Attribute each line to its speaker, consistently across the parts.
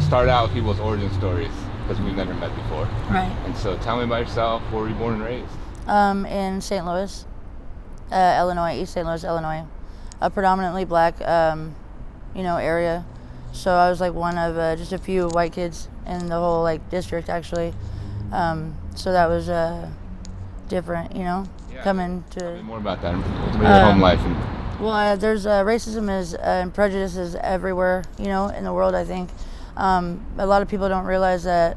Speaker 1: start out with people's origin stories because we've never met before.
Speaker 2: Right.
Speaker 1: And so tell me about yourself. Where were you born and raised?
Speaker 2: In St. Louis, Illinois, East St. Louis, Illinois. A predominantly black, area. So I was like one of just a few white kids in the whole like district actually. So that was different, coming to.
Speaker 1: Tell me more about that. What's about your home life?
Speaker 2: Well, there's racism and prejudice is everywhere, in the world. I think a lot of people don't realize that,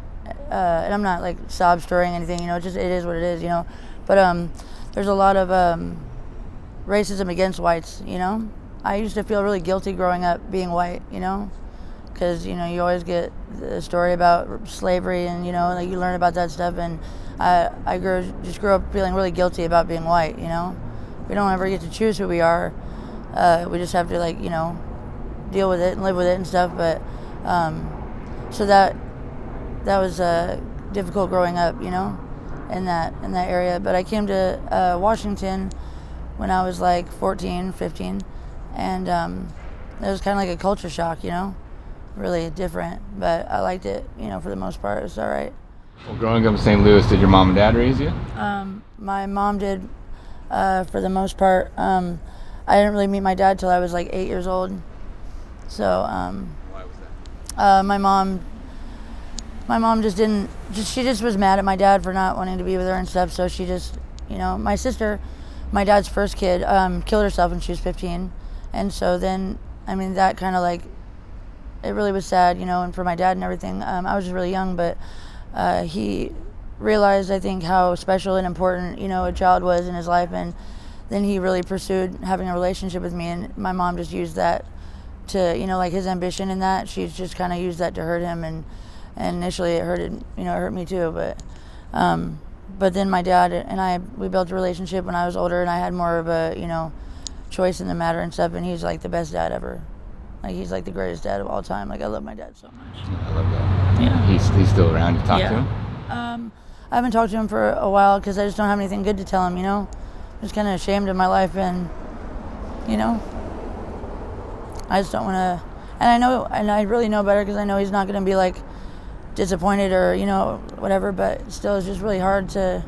Speaker 2: and I'm not like sob storying anything. It is what it is. But there's a lot of racism against whites. I used to feel really guilty growing up being white. Because you always get the story about slavery and like you learn about that stuff, and I grew up feeling really guilty about being white. We don't ever get to choose who we are. We just have to deal with it and live with it and stuff. But so that was difficult growing up, in that area. But I came to Washington when I was like 14, 15, and it was kind of like a culture shock, really different. But I liked it, for the most part. It was all right.
Speaker 1: Well, growing up in St. Louis, did your mom and dad raise you?
Speaker 2: My mom did, for the most part. I didn't really meet my dad till I was like 8 years old. So
Speaker 1: why was that?
Speaker 2: my mom just didn't. She just was mad at my dad for not wanting to be with her and stuff. So she just, my sister, my dad's first kid, killed herself when she was 15, and so then that kind of like, it really was sad, and for my dad and everything. I was just really young, but he realized, I think, how special and important, a child was in his life, and then he really pursued having a relationship with me, and my mom just used that to, like his ambition in that. She's just kind of used that to hurt him, and initially it hurt me too, but then my dad and we built a relationship when I was older, and I had more of a, choice in the matter and stuff, and he's like the best dad ever. Like he's like the greatest dad of all time. Like I love my dad so much.
Speaker 1: I love that.
Speaker 2: Yeah.
Speaker 1: He's still around. You talk to him?
Speaker 2: I haven't talked to him for a while because I just don't have anything good to tell him, I'm just kind of ashamed of my life, and, I just don't want to, and I really know better because I know he's not going to be like disappointed or, whatever, but still it's just really hard to,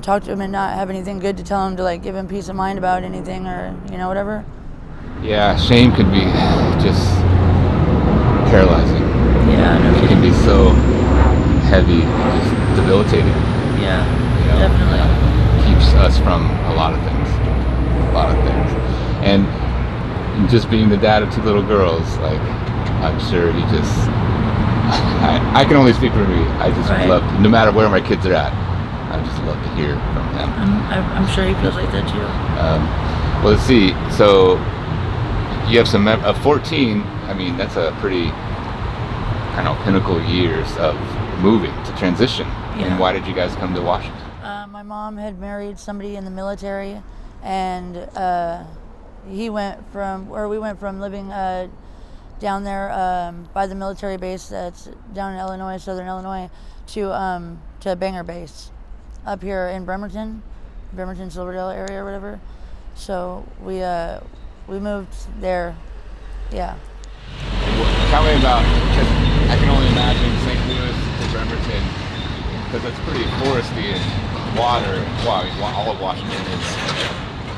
Speaker 2: talk to him and not have anything good to tell him to like give him peace of mind about anything or, whatever.
Speaker 1: Yeah, shame can be just paralyzing.
Speaker 2: Yeah, no
Speaker 1: It can be so heavy and just debilitating.
Speaker 2: Yeah, definitely.
Speaker 1: Keeps us from a lot of things. And just being the dad of two little girls, like, I'm sure he just, I can only speak for me. I just love, no matter where my kids are at, I just love to hear from them.
Speaker 2: I'm sure he feels like that too.
Speaker 1: Well, let's see. So you have some 14. That's a pretty pinnacle years of moving to transition.
Speaker 2: Yeah.
Speaker 1: And why did you guys come to Washington?
Speaker 2: My mom had married somebody in the military, and we went from living down there by the military base that's down in Illinois, southern Illinois, to Bangor base up here in Bremerton, Silverdale area or whatever. So we moved there. Yeah.
Speaker 1: Tell me about, because I can only imagine St. Louis to Bremerton, because it's pretty foresty and water. Well, all of Washington is.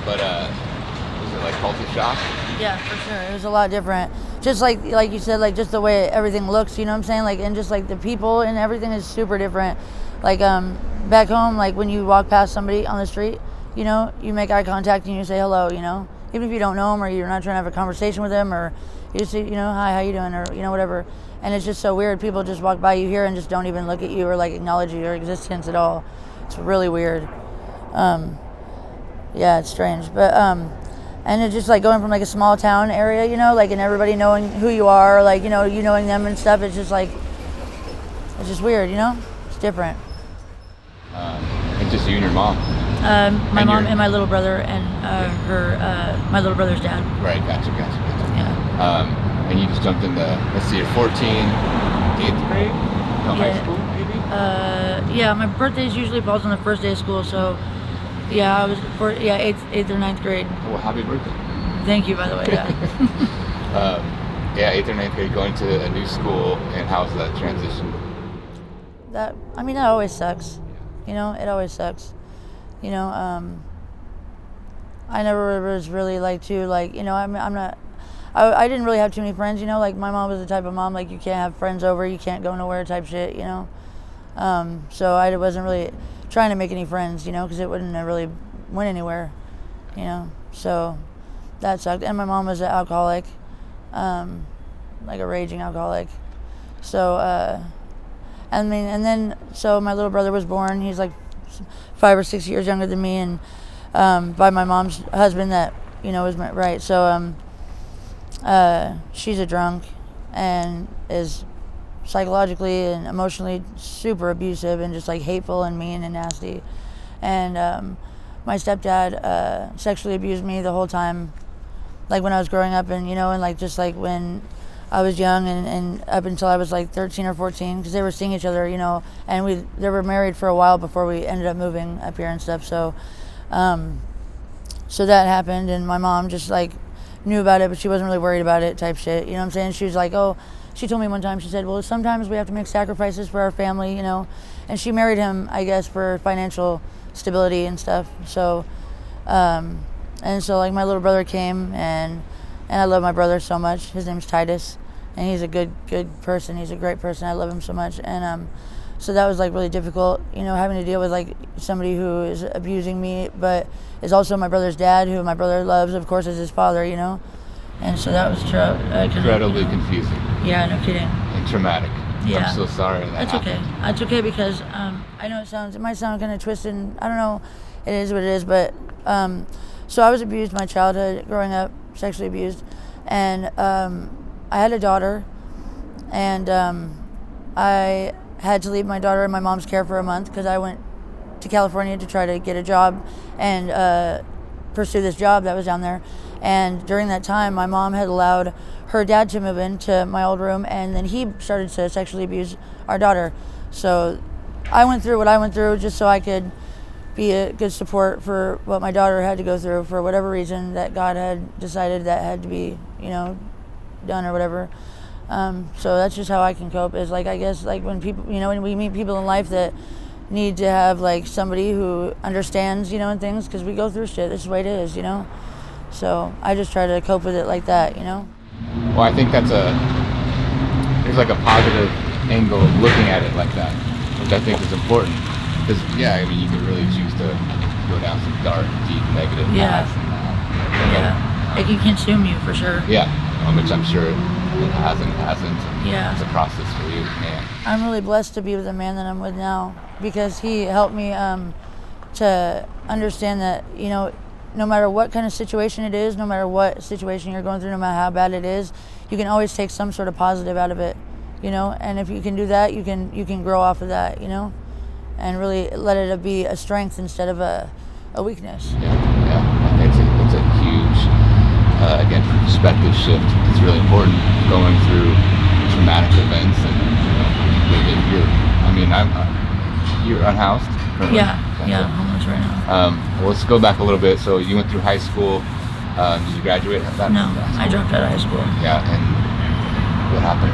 Speaker 1: But was it like culture shock?
Speaker 2: Yeah, for sure. It was a lot different. Just like you said, like just the way everything looks. You know what I'm saying? Like, and just like the people and everything is super different. Like back home, like when you walk past somebody on the street, you make eye contact and you say hello. Even if you don't know them or you're not trying to have a conversation with them, or you just say, hi, how you doing, or whatever. And it's just so weird. People just walk by you here and just don't even look at you or like acknowledge your existence at all. It's really weird. Yeah, it's strange, but and it's just like going from like a small town area, like, and everybody knowing who you are, like, you knowing them and stuff. It's just like, it's just weird, It's different.
Speaker 1: And just you and your mom.
Speaker 2: My mom and my little brother and my little brother's dad.
Speaker 1: Right, gotcha.
Speaker 2: Yeah.
Speaker 1: And you just jumped into, let's see, you're 14, 8th grade? No, high school, maybe?
Speaker 2: Yeah, my birthday usually falls on the first day of school, so yeah, I was 8th or 9th grade.
Speaker 1: Well, happy birthday.
Speaker 2: Thank you, by the way, yeah.
Speaker 1: Yeah, 8th or ninth grade, going to a new school, and how's that transition?
Speaker 2: That always sucks. It always sucks. You know, I never was really I'm not. I didn't really have too many friends. Like my mom was the type of mom like you can't have friends over, you can't go nowhere type shit. So I wasn't really trying to make any friends. Because it wouldn't have really went anywhere. So that sucked. And my mom was an alcoholic, like a raging alcoholic. So and then so my little brother was born. He's like 5 or 6 years younger than me, and by my mom's husband that was right. So she's a drunk and is psychologically and emotionally super abusive and just like hateful and mean and nasty. And my stepdad sexually abused me the whole time, like when I was growing up, and and like just like when I was young and up until I was like 13 or 14, because they were seeing each other, and they were married for a while before we ended up moving up here and stuff. So so that happened, and my mom just like knew about it, but she wasn't really worried about it type shit. You know what I'm saying? She was like, oh, she told me one time, she said, well, sometimes we have to make sacrifices for our family, and she married him, I guess, for financial stability and stuff. So and so like my little brother came, and I love my brother so much. His name's Titus, and he's a good person. He's a great person. I love him so much. And so that was like really difficult, having to deal with like somebody who is abusing me, but is also my brother's dad, who my brother loves, of course, as his father, And so that was
Speaker 1: incredibly confusing.
Speaker 2: Yeah, no kidding.
Speaker 1: And traumatic. Yeah. I'm so sorry that happened.
Speaker 2: Okay. That's okay, because I know it might sound kind of twisted. I don't know. It is what it is, but so I was abused my childhood, growing up, sexually abused, and I had a daughter, and I had to leave my daughter in my mom's care for a month because I went to California to try to get a job and pursue this job that was down there. And during that time, my mom had allowed her dad to move into my old room, and then he started to sexually abuse our daughter. So I went through what I went through just so I could be a good support for what my daughter had to go through for whatever reason that God had decided that had to be, done or whatever. So that's just how I can cope, is like, I guess, like when people, when we meet people in life that need to have like somebody who understands, and things, because we go through shit. This is the way it is, So I just try to cope with it like that,
Speaker 1: Well, I think there's like a positive angle of looking at it like that, which I think is important. Because, yeah, I mean, you can really choose to go down some dark, deep, negative paths.
Speaker 2: Yeah. It can consume you, for sure.
Speaker 1: Yeah, which I'm sure it hasn't.
Speaker 2: Yeah.
Speaker 1: It's a process for you. Yeah.
Speaker 2: I'm really blessed to be with the man that I'm with now, because he helped me to understand that, no matter what kind of situation it is, no matter what situation you're going through, no matter how bad it is, you can always take some sort of positive out of it, and if you can do that, you can grow off of that, and really let it be a strength instead of a weakness.
Speaker 1: Yeah. It's a huge, again, perspective shift. It's really important going through traumatic events, and you're unhoused currently?
Speaker 2: Yeah, homeless right now.
Speaker 1: Well, let's go back a little bit. So you went through high school. Did you graduate?
Speaker 2: No, I dropped out of high school.
Speaker 1: Yeah, and what happened?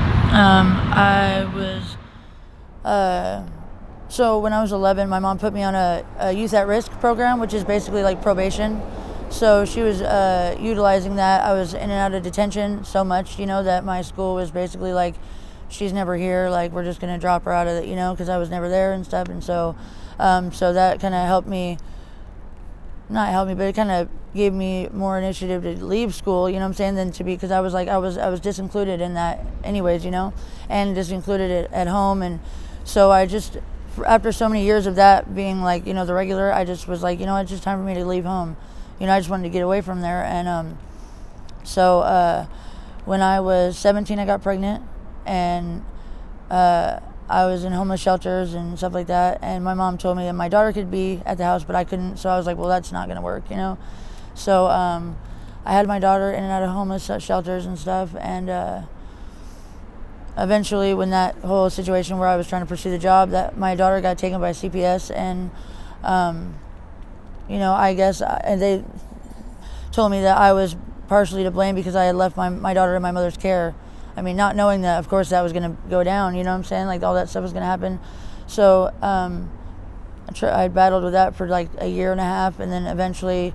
Speaker 2: I was, so when I was 11, my mom put me on a youth at risk program, which is basically like probation. So she was utilizing that. I was in and out of detention so much, that my school was basically like, she's never here, like we're just gonna drop her out of it, because I was never there and stuff. And so so that kind of helped me, not helped me, but it kind of gave me more initiative to leave school, than to be, because I was like, I was disincluded in that anyways, and disincluded at home. And so I just, after so many years of that being like, the regular, I just was like, it's just time for me to leave home. I just wanted to get away from there. And so when I was 17, I got pregnant, and I was in homeless shelters and stuff like that. And my mom told me that my daughter could be at the house, but I couldn't. So I was like, well, that's not going to work, So I had my daughter in and out of homeless shelters and stuff. And eventually, when that whole situation where I was trying to pursue the job, that my daughter got taken by CPS, and I guess they told me that I was partially to blame because I had left my daughter in my mother's care, I mean, not knowing that, of course, that was going to go down, you know what I'm saying? Like, all that stuff was going to happen. So I battled with that for like a year and a half, and then eventually,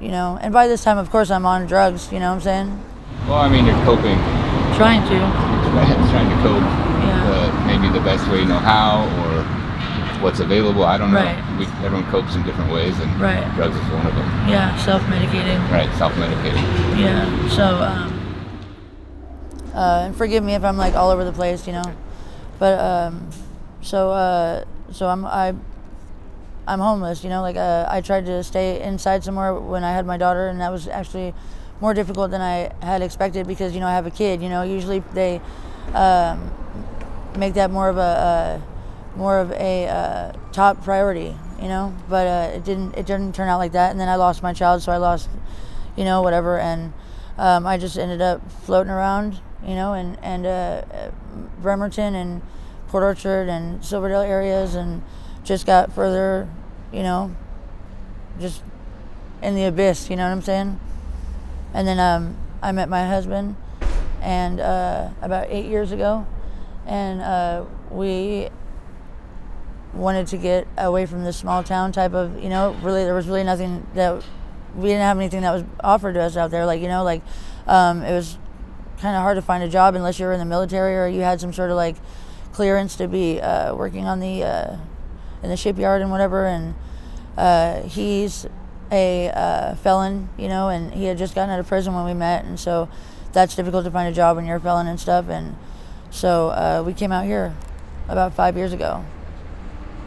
Speaker 2: you know, and by this time, of course, I'm on drugs, you know what I'm saying?
Speaker 1: Well, I mean, you're coping.
Speaker 2: Trying to.
Speaker 1: Trying to cope.
Speaker 2: Yeah.
Speaker 1: Maybe the best way you know how, or what's available. I don't know.
Speaker 2: Right.
Speaker 1: Everyone copes in different ways, and drugs is one of them.
Speaker 2: Yeah, self-medicating.
Speaker 1: Right, self-medicating.
Speaker 2: Yeah. So, and forgive me if I'm like all over the place, you know, but so I'm homeless, you know. Like I tried to stay inside somewhere when I had my daughter, and that was actually more difficult than I had expected because, you know, I have a kid. You know, usually they make that more of a top priority, you know. But it didn't turn out like that. And then I lost my child, so I lost, you know, whatever. And I just ended up floating around, you know, and Bremerton and Port Orchard and Silverdale areas, and just got further, you know, just in the abyss, you know what I'm saying? And then I met my husband, and about 8 years ago, and we wanted to get away from this small town type of, you know, really there was really nothing that, we didn't have anything that was offered to us out there, like, you know, like it was kind of hard to find a job unless you were in the military or you had some sort of like clearance to be working on the in the shipyard and whatever. And he's a felon, you know, and he had just gotten out of prison when we met, and so that's difficult to find a job when you're a felon and stuff. And so we came out here about 5 years ago.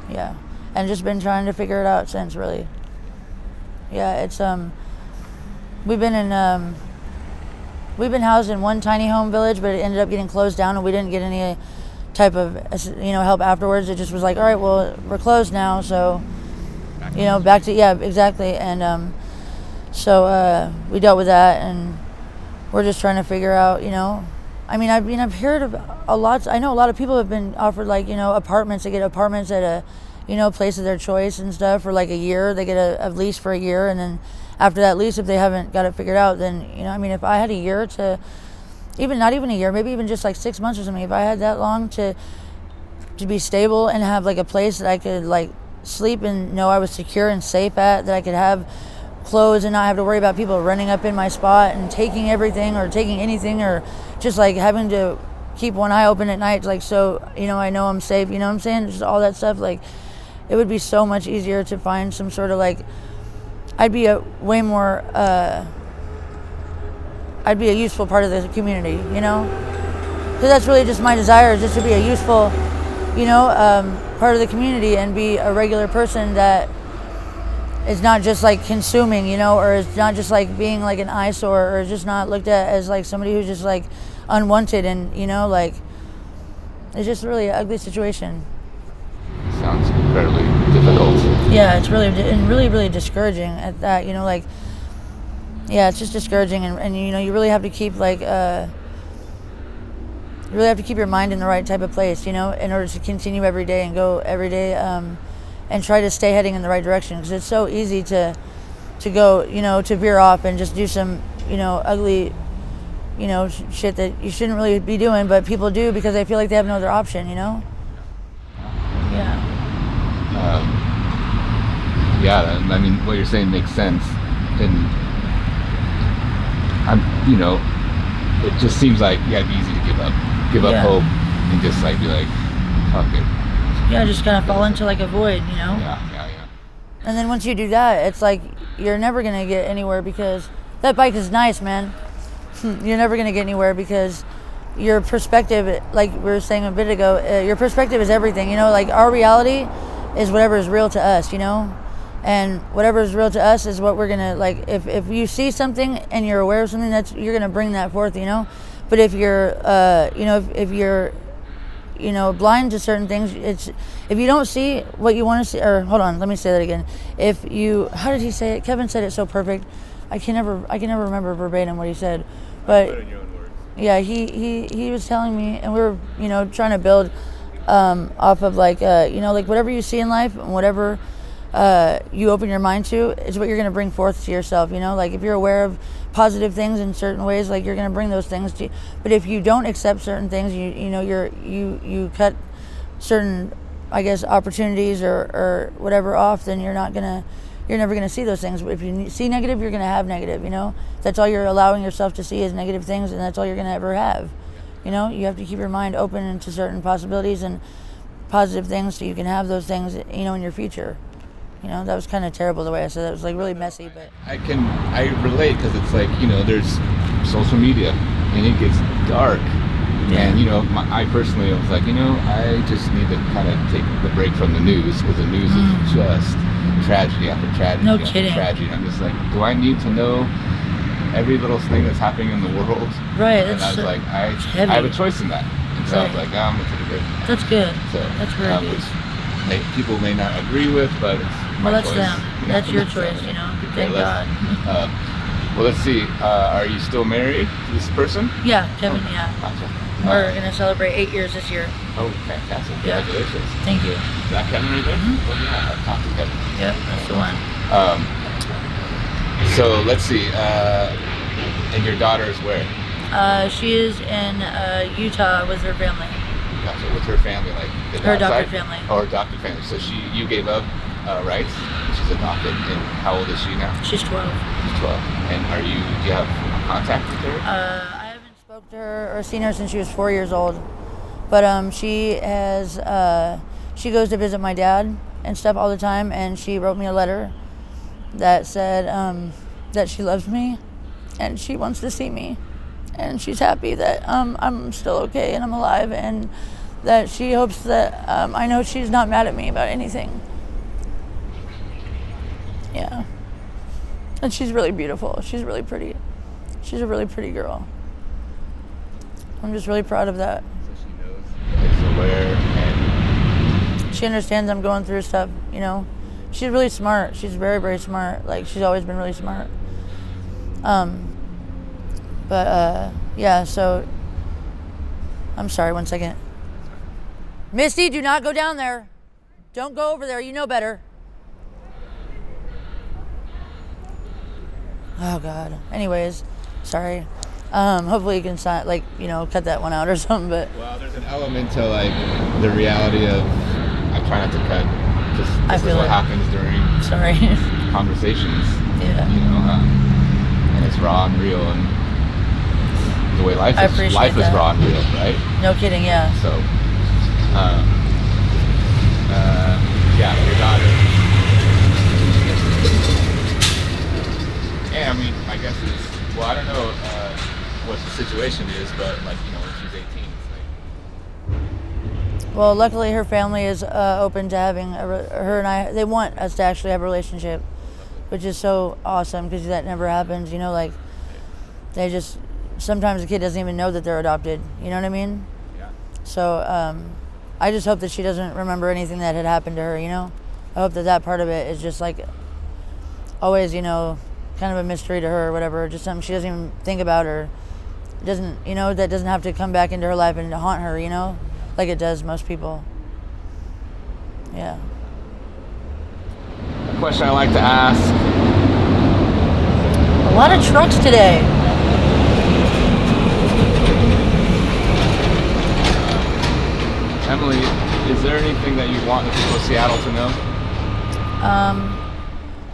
Speaker 2: Yeah, and just been trying to figure it out since, really. Yeah, it's we've been housed in one tiny home village, but it ended up getting closed down, and we didn't get any type of, you know, help afterwards. It just was like, all right, well, we're closed now, so, you know, back to, yeah, exactly. And so we dealt with that, and we're just trying to figure out, you know, I've heard of a lot. I know a lot of people have been offered, like, you know, apartments. They get apartments at a, you know, place of their choice and stuff for like a year. They get a lease for a year, and then after that lease, if they haven't got it figured out, then, you know, I mean, if I had a year to, even not even a year, maybe even just like 6 months or something, if I had that long to be stable and have like a place that I could like sleep and know I was secure and safe at, that I could have clothes and not have to worry about people running up in my spot and taking everything or taking anything, or just like having to keep one eye open at night, like, so, you know I'm safe, you know what I'm saying? Just all that stuff. Like, it would be so much easier to find some sort of like, I'd be a way more I'd be a useful part of the community, you know, because that's really just my desire, is just to be a useful, you know, part of the community, and be a regular person that is not just like consuming, you know, or is not just like being like an eyesore, or just not looked at as like somebody who's just like unwanted, and, you know, like, it's just really an ugly situation.
Speaker 1: Sounds incredibly difficult.
Speaker 2: Yeah, it's really, and really, really discouraging at that, you know, like, yeah, it's just discouraging, and you know, you really have to keep like, you really have to keep your mind in the right type of place, you know, in order to continue every day and go every day, and try to stay heading in the right direction, because it's so easy to go, you know, to veer off and just do some, you know, ugly, you know, shit that you shouldn't really be doing, but people do because they feel like they have no other option, you know? Yeah.
Speaker 1: Yeah, I mean, what you're saying makes sense, and you know, it just seems like, yeah, it'd be easy to give up hope, and just like be like, fuck it.
Speaker 2: Yeah, just kind of fall into like a void, you know?
Speaker 1: Yeah.
Speaker 2: And then once you do that, it's like you're never gonna get anywhere, because that bike is nice, man. You're never gonna get anywhere because your perspective, like we were saying a bit ago, your perspective is everything, you know? Like, our reality is whatever is real to us, you know? And whatever is real to us is what we're gonna, like, if you see something and you're aware of something, that's, you're gonna bring that forth, you know? But if you're, you know, if you're, you know, blind to certain things, it's, if you don't see what you want to see, or hold on, let me say that again. If you, how did he say it? Kevin said it so perfect. I can never remember verbatim what he said, but
Speaker 1: Put it in your own words.
Speaker 2: yeah, he was telling me, and we were, you know, trying to build off of like, you know, like whatever you see in life and whatever you open your mind to is what you're going to bring forth to yourself. Like if you're aware of positive things in certain ways, like you're going to bring those things to you. But if you don't accept certain things, you cut certain, I guess, opportunities or whatever off, then you're never gonna see those things. But if you see negative, you're gonna have negative. That's all you're allowing yourself to see is negative things, and that's all you're gonna ever have. You have to keep your mind open to certain possibilities and positive things, so you can have those things, in your future. That was kind of terrible the way I said that. It was like really messy, but
Speaker 1: I relate because it's like, there's social media and it gets dark.
Speaker 2: Yeah.
Speaker 1: And I personally was like, I just need to kind of take the break from the news, because the news is just tragedy after tragedy
Speaker 2: No
Speaker 1: after
Speaker 2: kidding.
Speaker 1: tragedy. And I'm just like, do I need to know every little thing that's happening in the world?
Speaker 2: Right.
Speaker 1: And I was like, I
Speaker 2: heavy.
Speaker 1: have a choice in that. And so I was
Speaker 2: Right.
Speaker 1: like, I'm gonna take a break.
Speaker 2: That's good.
Speaker 1: So
Speaker 2: That's very good.
Speaker 1: which people may not agree with, but it's my
Speaker 2: Well, that's
Speaker 1: choice.
Speaker 2: them. That's your choice. Thank God.
Speaker 1: Well, let's see. Are you still married to this person?
Speaker 2: Yeah, Kevin. Yeah.
Speaker 1: Gotcha.
Speaker 2: We're gonna celebrate 8 years this year.
Speaker 1: Oh, fantastic!
Speaker 2: Yeah.
Speaker 1: Congratulations.
Speaker 2: Thank you.
Speaker 1: Is that Kevin right there? Oh yeah, I've talked to Kevin.
Speaker 2: Yep, that's the one.
Speaker 1: So let's see. And your daughter is where?
Speaker 2: She is in Utah with her family.
Speaker 1: Gotcha. With her family, like the
Speaker 2: Her
Speaker 1: dad's
Speaker 2: adopted
Speaker 1: side?
Speaker 2: family.
Speaker 1: Or adopted family. So you gave up rights. She's adopted. And how old is she now?
Speaker 2: She's 12.
Speaker 1: She's 12. And do you have contact with her?
Speaker 2: I haven't spoke to her or seen her since she was 4 years old. But she goes to visit my dad and stuff all the time, and she wrote me a letter that said that she loves me and she wants to see me, and she's happy that I'm still okay and I'm alive, and that she hopes that I know she's not mad at me about anything. Yeah. And she's really beautiful. She's really pretty. She's a really pretty girl. I'm just really proud of that.
Speaker 1: So she knows, is aware, and
Speaker 2: She understands I'm going through stuff, She's really smart. She's very, very smart. Like, she's always been really smart. Yeah, so I'm sorry, 1 second. Misty, do not go down there. Don't go over there. You know better. Oh God. Anyways, sorry. Hopefully you can cut that one out or something, but
Speaker 1: well, there's an element to like the reality of I try not to cut. Just
Speaker 2: I
Speaker 1: this is
Speaker 2: feel
Speaker 1: what
Speaker 2: it.
Speaker 1: happens during
Speaker 2: sorry.
Speaker 1: conversations.
Speaker 2: Yeah.
Speaker 1: And it's raw and real, and the way life
Speaker 2: I
Speaker 1: is
Speaker 2: appreciate
Speaker 1: is
Speaker 2: that.
Speaker 1: raw and real, right?
Speaker 2: No kidding, yeah.
Speaker 1: So, yeah, your daughter. And I mean, I guess it's, well, I don't know what the situation is, but like, when she's 18, it's like.
Speaker 2: Well, luckily her family is open to having her and I. They want us to actually have a relationship, which is so awesome because that never happens. Like they just sometimes the kid doesn't even know that they're adopted. You know what I mean?
Speaker 1: Yeah.
Speaker 2: So I just hope that she doesn't remember anything that had happened to her. I hope that part of it is just like always, kind of a mystery to her or whatever. Just something she doesn't even think about, or doesn't, that doesn't have to come back into her life and haunt her. Like it does most people. Yeah.
Speaker 1: A question I like to ask.
Speaker 2: A lot of trucks today.
Speaker 1: Emily, is there anything that you want the people of Seattle to know?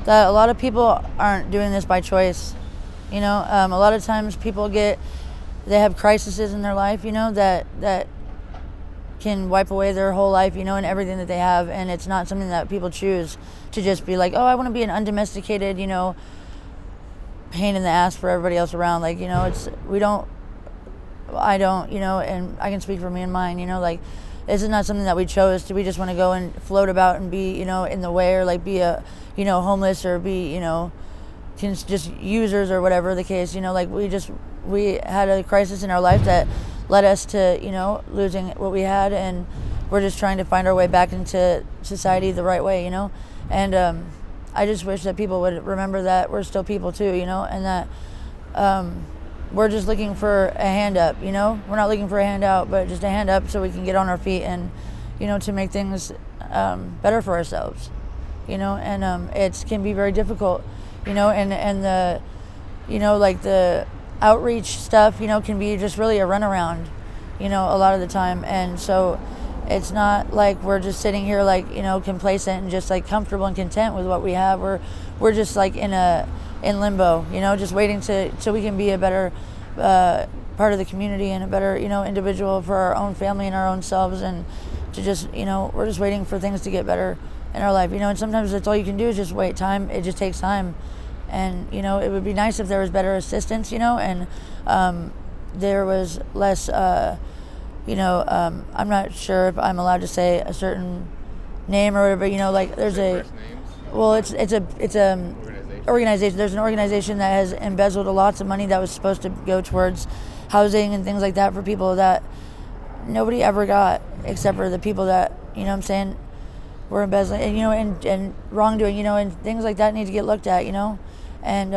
Speaker 2: That a lot of people aren't doing this by choice. A lot of times people they have crises in their life, that can wipe away their whole life, and everything that they have, and it's not something that people choose to just be like, oh, I want to be an undomesticated, pain in the ass for everybody else around. Like, I don't, and I can speak for me and mine, like, this is not something that we chose. We just want to go and float about and be, in the way, or like be a, homeless, or be, just users or whatever the case. Like we had a crisis in our life that led us to, losing what we had, and we're just trying to find our way back into society the right way, And I just wish that people would remember that we're still people too, and that we're just looking for a hand up, We're not looking for a hand out, but just a hand up so we can get on our feet and, to make things better for ourselves, and it can be very difficult, and the, like the outreach stuff, can be just really a runaround, a lot of the time. And so it's not like we're just sitting here like, complacent and just like comfortable and content with what we have. We're just like in limbo, just waiting so we can be a better part of the community and a better, individual for our own family and our own selves, and to just, we're just waiting for things to get better in our life, and sometimes that's all you can do is just wait. It just takes time. And, it would be nice if there was better assistance, and there was less, I'm not sure if I'm allowed to say a certain name or whatever, like there's it's a organization. There's an organization that has embezzled lots of money that was supposed to go towards housing and things like that for people that nobody ever got, except for the people that, were embezzling, and wrongdoing, and things like that need to get looked at, and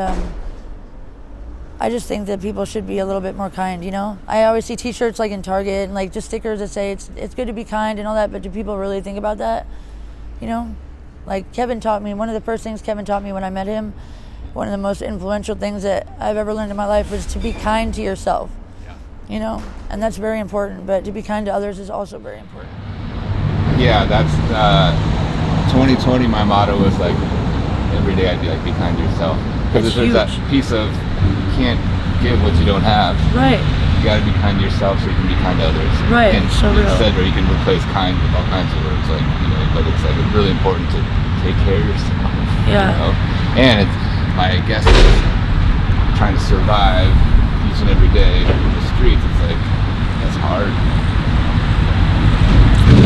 Speaker 2: I just think that people should be a little bit more kind, I always see t-shirts like in Target and like just stickers that say it's good to be kind and all that, but do people really think about that? Like Kevin taught me, one of the first things Kevin taught me when I met him, one of the most influential things that I've ever learned in my life was to be kind to yourself. Yeah. And that's very important, but to be kind to others is also very important.
Speaker 1: Yeah, that's 2020. My motto was like, every day I'd be like, be kind to yourself. Because there's that piece of, you can't give what you don't have.
Speaker 2: Right.
Speaker 1: You got to be kind to yourself so you can be kind to others.
Speaker 2: Right.
Speaker 1: And
Speaker 2: so real.
Speaker 1: Or you can replace kind with all kinds of words, like, but it's like really important to take care of yourself.
Speaker 2: Yeah.
Speaker 1: And it's, my guess is trying to survive each and every day in the streets. It's like, that's hard.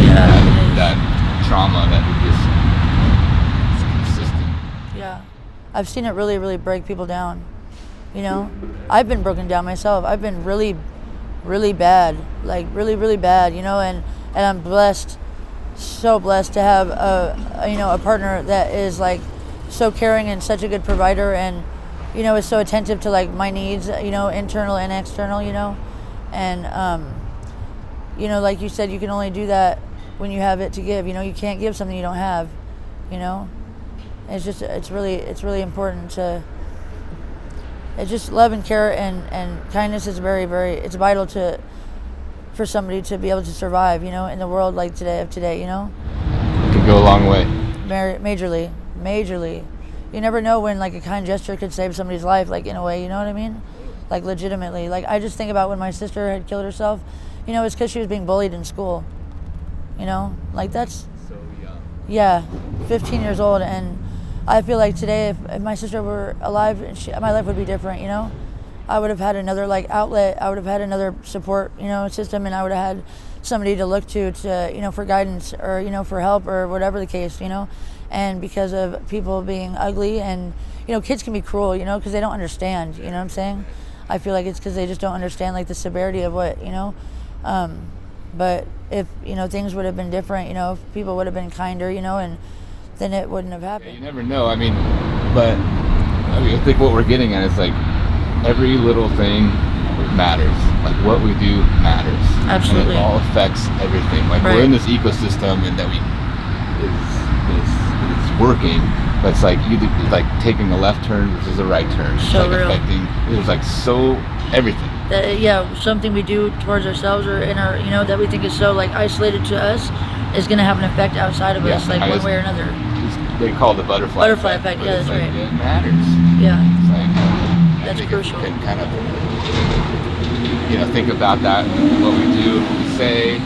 Speaker 2: Yeah.
Speaker 1: That trauma that is consistent.
Speaker 2: Yeah. I've seen it really, really break people down. I've been broken down myself. I've been really, really bad, like really, really bad, and I'm blessed, so blessed to have a partner that is like so caring and such a good provider, and, is so attentive to like my needs, internal and external, and, like you said, you can only do that when you have it to give, you can't give something you don't have, it's really important to, it's just love and care and kindness is very, very, it's vital for somebody to be able to survive, in the world like today. It
Speaker 1: could go a long way.
Speaker 2: Majorly. You never know when like a kind gesture could save somebody's life, like in a way, you know what I mean? Like legitimately. Like I just think about when my sister had killed herself, it's because she was being bullied in school. Like that's
Speaker 1: so young.
Speaker 2: Yeah, 15 years old, and I feel like today, if my sister were alive, my life would be different, I would have had another like outlet, I would have had another support, system, and I would have had somebody to look to, for guidance or, for help or whatever the case, and because of people being ugly and, kids can be cruel, because they don't understand, you know what I'm saying? I feel like it's because they just don't understand like the severity of what, but if, things would have been different, if people would have been kinder, and then it wouldn't have happened.
Speaker 1: Yeah, you never know. But I think what we're getting at is like every little thing matters. Like what we do matters.
Speaker 2: Absolutely.
Speaker 1: And it all affects everything. Like
Speaker 2: right.
Speaker 1: We're in this ecosystem and that it's working. But it's like like taking a left turn versus a right turn. It's
Speaker 2: so
Speaker 1: like
Speaker 2: real.
Speaker 1: There's like so everything.
Speaker 2: Something we do towards ourselves or in our, that we think is so like isolated to us is going to have an effect outside of us, like one way or another.
Speaker 1: They call it the butterfly
Speaker 2: effect. Yeah, that's
Speaker 1: like,
Speaker 2: right.
Speaker 1: It matters.
Speaker 2: Yeah.
Speaker 1: It's like,
Speaker 2: that's crucial.
Speaker 1: If you can kind of, think about that, what we do, we say,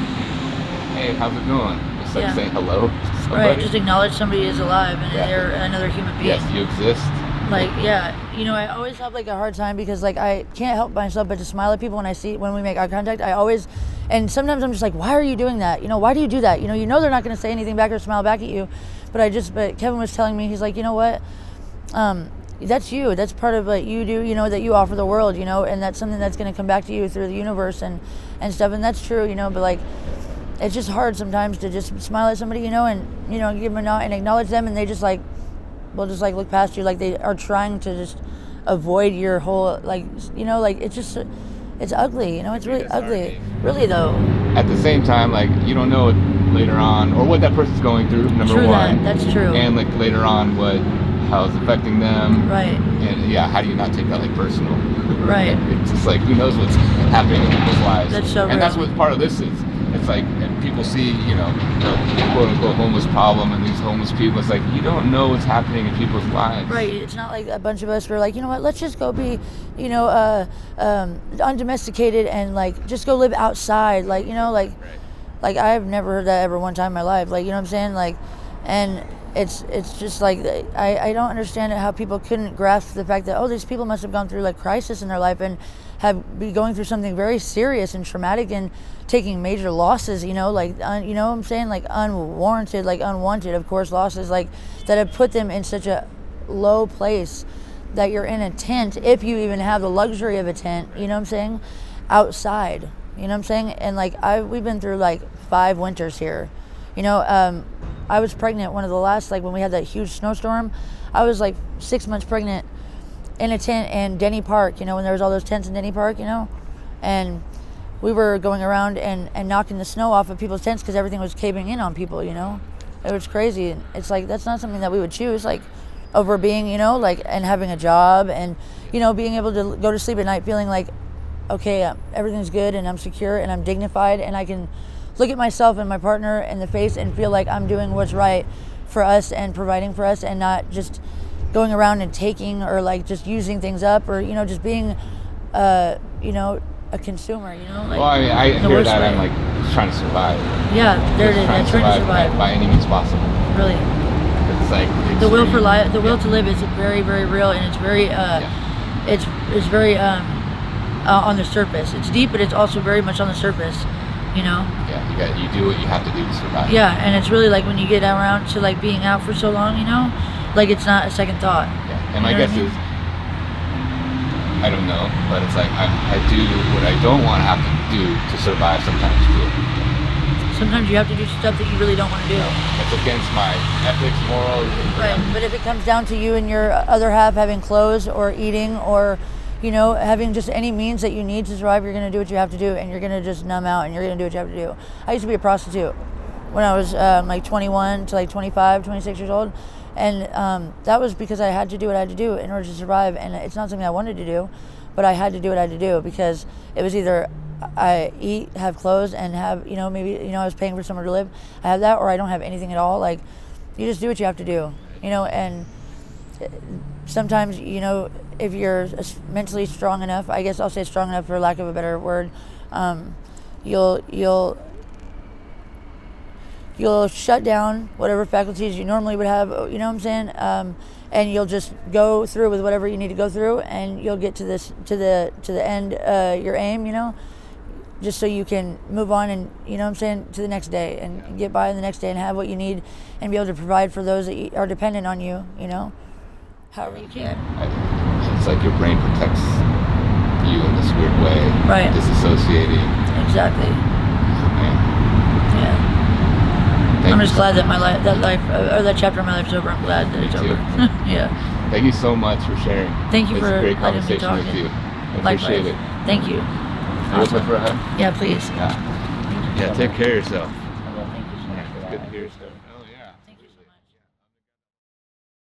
Speaker 1: hey, how's it going? Just like saying hello to somebody.
Speaker 2: Right, just acknowledge somebody is alive and they're another human being.
Speaker 1: Yes, you exist.
Speaker 2: Like, I always have like a hard time because like I can't help myself but to smile at people when we make eye contact. And sometimes I'm just like, why are you doing that? Why do you do that? They're not going to say anything back or smile back at you. But Kevin was telling me, he's like, you know what? That's you. That's part of what you do, that you offer the world, and that's something that's going to come back to you through the universe and stuff. And that's true, but like, it's just hard sometimes to just smile at somebody, and, give them a nod and acknowledge them. And they just like, will just like look past you. Like they are trying to just avoid your whole, like, like it's just, it's ugly. You know, it's really
Speaker 1: It's hard,
Speaker 2: ugly.
Speaker 1: man.
Speaker 2: Really though.
Speaker 1: At the same time, like, you don't know it later on, or what that person's going through, number
Speaker 2: True
Speaker 1: one.
Speaker 2: that. That's true.
Speaker 1: And like later on, how it's affecting them.
Speaker 2: Right.
Speaker 1: And yeah, how do you not take that like personal?
Speaker 2: Right.
Speaker 1: It's just like, who knows what's happening in people's lives.
Speaker 2: That's so
Speaker 1: And
Speaker 2: real.
Speaker 1: that's what part of this is. It's like, and people see, the quote unquote homeless problem and these homeless people. It's like, you don't know what's happening in people's lives.
Speaker 2: Right. It's not like a bunch of us were like, you know what, let's just go be, undomesticated and like just go live outside. Like,
Speaker 1: Right.
Speaker 2: like I've never heard that ever one time in my life. Like, you know what I'm saying? Like, and it's just like, I don't understand how people couldn't grasp the fact that, oh, these people must have gone through like crisis in their life and have been going through something very serious and traumatic and taking major losses, you know what I'm saying? Like unwarranted, like unwanted, of course, losses like that have put them in such a low place that you're in a tent, if you even have the luxury of a tent, you know what I'm saying? Outside, you know what I'm saying? And like we've been through like 5 winters here, I was pregnant one of the last, like when we had that huge snowstorm, I was like 6 months pregnant in a tent in Denny Park, when there was all those tents in Denny Park, and we were going around and knocking the snow off of people's tents because everything was caving in on people, it was crazy. And it's like, that's not something that we would choose, like over being, and having a job and, being able to go to sleep at night feeling like, okay, everything's good and I'm secure and I'm dignified and I can look at myself and my partner in the face and feel like I'm doing what's right for us and providing for us and not just going around and taking or like just using things up or, just being, a consumer, like.
Speaker 1: Well, I mean, I hear that
Speaker 2: way.
Speaker 1: I'm like just trying to survive.
Speaker 2: Yeah, there it
Speaker 1: Just
Speaker 2: is.
Speaker 1: trying to
Speaker 2: Trying to
Speaker 1: survive
Speaker 2: survive.
Speaker 1: by any means possible.
Speaker 2: Really.
Speaker 1: It's like
Speaker 2: The will for
Speaker 1: extreme.
Speaker 2: life, the will
Speaker 1: Yeah.
Speaker 2: to live is very, very real, and it's very, it's very on the surface. It's deep, but it's also very much on the surface,
Speaker 1: Yeah, you do what you have to do to survive.
Speaker 2: Yeah, and it's really like when you get around to like being out for so long, like it's not a second thought.
Speaker 1: Yeah. And my
Speaker 2: You know
Speaker 1: guess
Speaker 2: what I mean?
Speaker 1: is, I don't know, but it's like I do what I don't want to have to do to survive sometimes too.
Speaker 2: Sometimes you have to do stuff that you really don't want to do.
Speaker 1: It's against my ethics, morals.
Speaker 2: Right, but if it comes down to you and your other half having clothes or eating or, having just any means that you need to survive, you're going to do what you have to do and you're going to just numb out and you're going to do what you have to do. I used to be a prostitute when I was like 21 to like 25, 26 years old. And that was because I had to do what I had to do in order to survive. And it's not something I wanted to do, but I had to do what I had to do because it was either I eat, have clothes, and have, maybe, I was paying for somewhere to live. I have that, or I don't have anything at all. Like, you just do what you have to do, and sometimes, if you're mentally strong enough, I guess I'll say strong enough for lack of a better word, you'll shut down whatever faculties you normally would have, you know what I'm saying? And you'll just go through with whatever you need to go through, and you'll get to the end, your aim, just so you can move on and, to the next day and get by the next day and have what you need and be able to provide for those that are dependent on you, however you can.
Speaker 1: It's like your brain protects you in this weird way.
Speaker 2: Right.
Speaker 1: Disassociating.
Speaker 2: Exactly.
Speaker 1: Man.
Speaker 2: Yeah. I'm just glad that my life, or that chapter of my life is over. I'm glad that it's over. Yeah.
Speaker 1: Thank you so much for sharing.
Speaker 2: Thank you
Speaker 1: It's
Speaker 2: for
Speaker 1: a great
Speaker 2: letting me
Speaker 1: conversation
Speaker 2: talk.
Speaker 1: with you. I
Speaker 2: Likewise.
Speaker 1: appreciate it.
Speaker 2: Thank you.
Speaker 1: Are you open for a hug?
Speaker 2: Yeah, please.
Speaker 1: Yeah. Yeah, take care of yourself.
Speaker 2: Thank you so much for that.
Speaker 1: Good to hear your story.